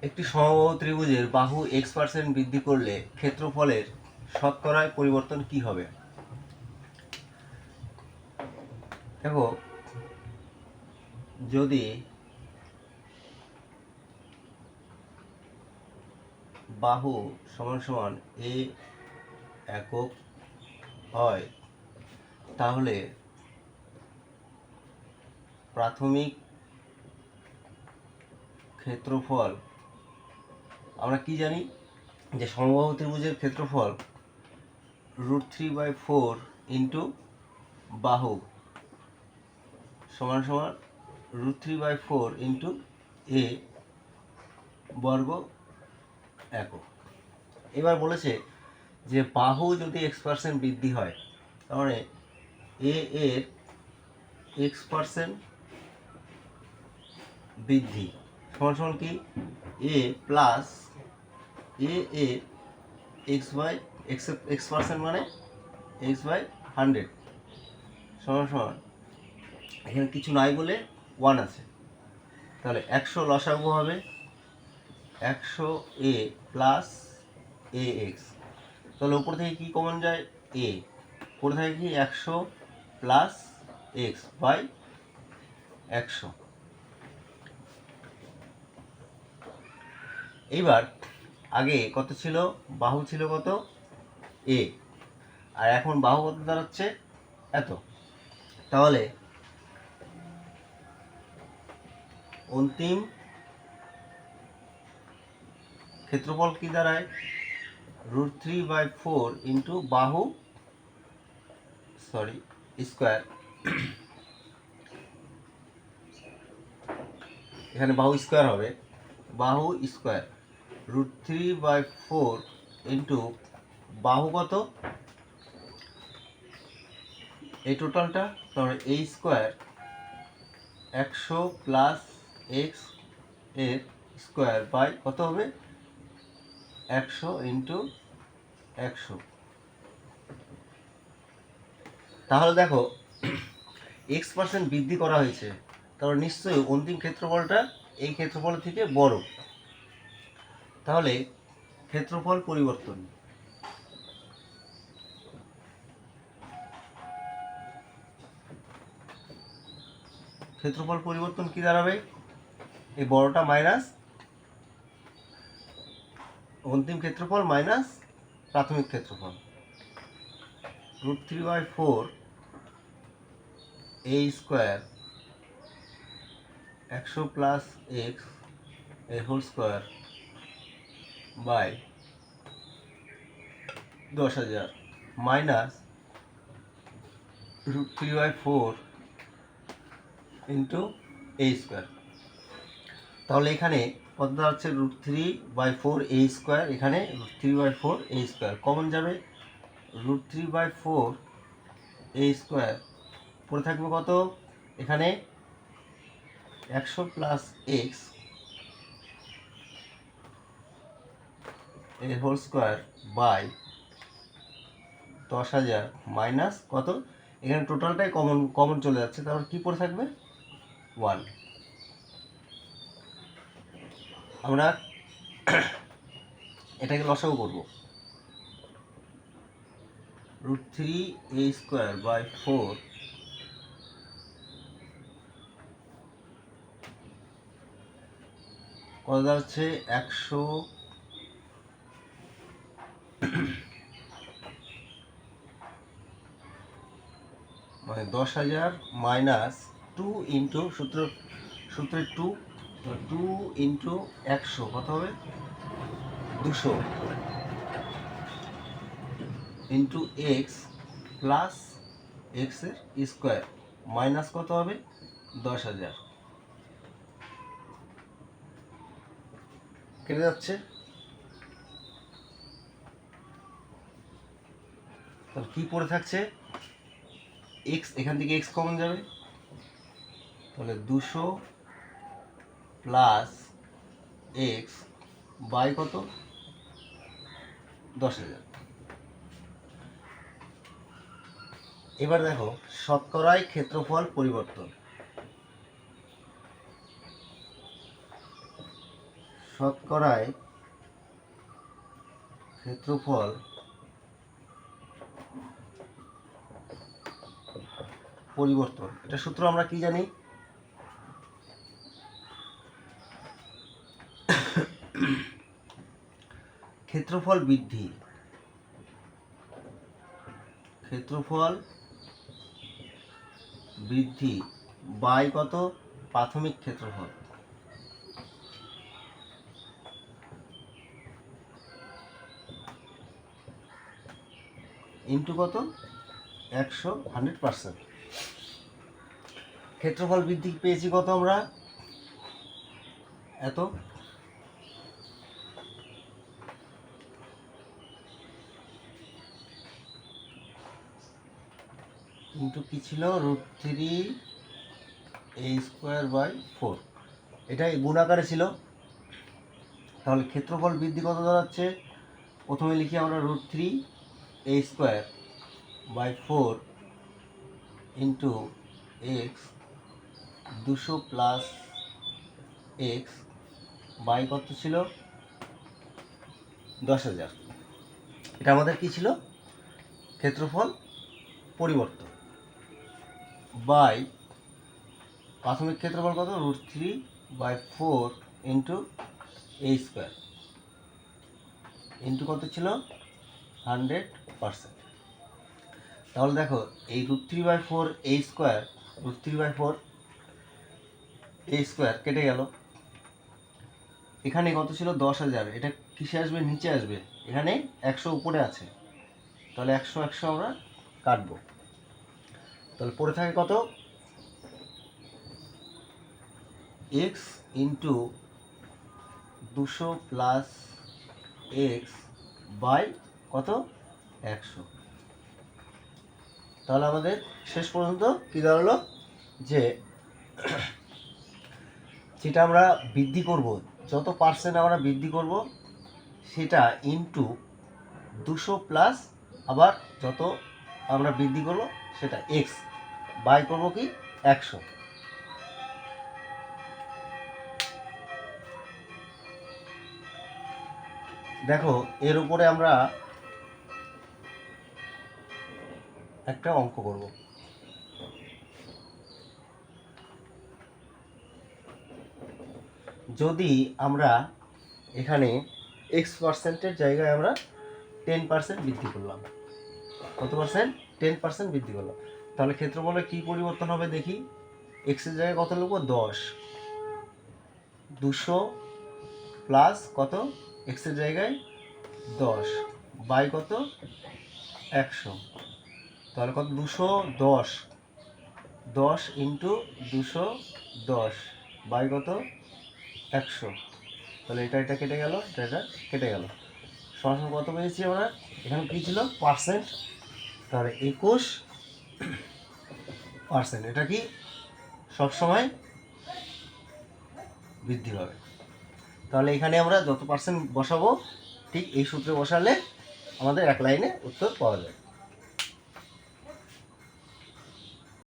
একটি সমবাহু ত্রিভুজের বাহু x% বৃদ্ধি করলে ক্ষেত্রফলের শতকরায় পরিবর্তন কি হবে? দেখো, যদি বাহু সমান সমান a একক হয় তাহলে প্রাথমিক ক্ষেত্রফল আমরা কি জানি যে সমবাহু ত্রিভুজের ক্ষেত্রফল √3/4 ইন্টু বাহু সমান সমান √3/4 ইন্টু a বর্গ একক। এবার বলেছে যে বাহু যদি x% বৃদ্ধি হয় তাহলে a এর x% বৃদ্ধি সমান সমান কি a প্লাস a এর x% মানে x/100 সমান সমান এখানে কিছু নাই বলে 1 আছে, তাহলে 100 লসাগু হবে 100a প্লাস ax। তাহলে উপর থেকে কি কমন যায় a, উপর থেকে কি 100 প্লাস x বাই 100। এইবার আগে কত ছিল, বাহু ছিল কত a, আর এখন বাহু কত দাঁড়াচ্ছে এত। তাহলে অন্তিম ক্ষেত্রফল কি দাঁড়ায় √3/4 ইন্টু বাহু স্কোয়ার, এখানে বাহু স্কোয়ার হবে, বাহু স্কোয়ার √3/4 ইন্টু বাহু কত এই টোটালটা, তাহলে a স্কোয়ার 100 প্লাস x এর স্কোয়ার বাই কত হবে 100 ইন্টু 100। তাহলে দেখো x% বৃদ্ধি করা হয়েছে, তাহলে নিশ্চয়ই অন্তিম ক্ষেত্রফলটা এই ক্ষেত্রফল থেকে বড়। তাহলে ক্ষেত্রফল পরিবর্তন, ক্ষেত্রফল পরিবর্তন কি দাঁড়াবে, এই বড়টা মাইনাস অন্তিম ক্ষেত্রফল মাইনাস প্রাথমিক ক্ষেত্রফল √3/4 a স্কোয়ার 100 প্লাস x এর whole square by 10,000 minus √3/4 into a square. তাহলে এখানে কত দাঁড়াচ্ছে √3/4 a স্কোয়ার, এখানে √3/4 a স্কোয়ার কমন যাবে, √3/4 a স্কোয়ার পড়ে থাকবে কত, এখানে 100 প্লাস x এর হোল স্কোয়ার বাই 10,000 মাইনাস কত, এখানে টোটালটাই কমন চলে যাচ্ছে, তাহলে কি পড়ে থাকবে 1। আমরা এটাকে লসাগু করব, √3a স্কোয়ার বাই 4 কত দাঁড়াচ্ছে 100 মানে 10,000 মাইনাস 2 ইন্টু সূত্রে 2 ইন্টু 100 কত হবে 200 ইন্টু এক্স প্লাস এক্স এর স্কোয়ার মাইনাস কত হবে 10,000, কেটে যাচ্ছে। তাহলে কি পড়ে থাকছে এক্স, এখান থেকে এক্স কমন যাবে, তাহলে 200 প্লাস এক্স বাই কত 10,000। এবার দেখো শতকরায় ক্ষেত্রফল পরিবর্তন, শতকরায় ক্ষেত্রফল পরিবর্তন। এটা সূত্র আমরা কি জানি? ক্ষেত্রফল বৃদ্ধি বাই কত? প্রাথমিক ক্ষেত্রফল ইন্টু কত? 100% ক্ষেত্রফল বৃদ্ধি পেয়েছি কত আমরা? এত। ইন্টু কি ছিল? √3a²/4। এটাই গুণ আকারে ছিল। তাহলে ক্ষেত্রফল বৃদ্ধি কত দাঁড়াচ্ছে? প্রথমে লিখি আমরা √3a²/4 into x 200 plus x by কত ছিল? 10,000। এটা আমাদের কি ছিল? ক্ষেত্রফল পরিবর্তন বাই প্রাথমিক ক্ষেত্রফল কত? √3/4 ইন্টু a² ইন্টু কত ছিল? 100%। তাহলে দেখো এই √3/4 a² কেটে গেল। এখানে কত ছিল? 10,000। এটা কিসে আসবে? নিচে আসবে। এখানে 100 উপরে আছে, তাহলে 100 আমরা কাটবো। তাহলে পড়ে থাকে কত? x into 200 plus x by কত? 100। তাহলে আমাদের শেষ পর্যন্ত কী দাঁড়ালো? যে যেটা আমরা বৃদ্ধি করব, যত পার্সেন্ট আমরা বৃদ্ধি করব সেটা ইন্টু 200 প্লাস আবার যত আমরা বৃদ্ধি করব সেটা x বাই করব কি? 100। দেখো এর উপরে আমরা একটা অঙ্ক করব। যদি আমরা এখানে x%-এর জায়গায় আমরা 10% বৃদ্ধি করলাম, কত পার্সেন্ট? 10% বৃদ্ধি করলাম, তাহলে ক্ষেত্রফলে কি পরিবর্তন হবে দেখি। x-এর জায়গায় কত লিখব? 10। 200 প্লাস কত? x-এর জায়গায় 10 বাই কত? 100। তাহলে কত? 210। 10 ইন্টু 210 বাই কত? 100। তাহলে এটা কেটে গেল, এটা কেটে গেল। সরাসরি কত পেয়েছি আমরা? এখানে কী ছিল? পার্সেন্ট। তাহলে 21%। এটা কি সবসময় বৃদ্ধি পাবে। তাহলে এখানে আমরা যত পার্সেন্ট বসাবো ঠিক এই সূত্রে বসালে আমাদের এক লাইনে উত্তর পাওয়া যায়।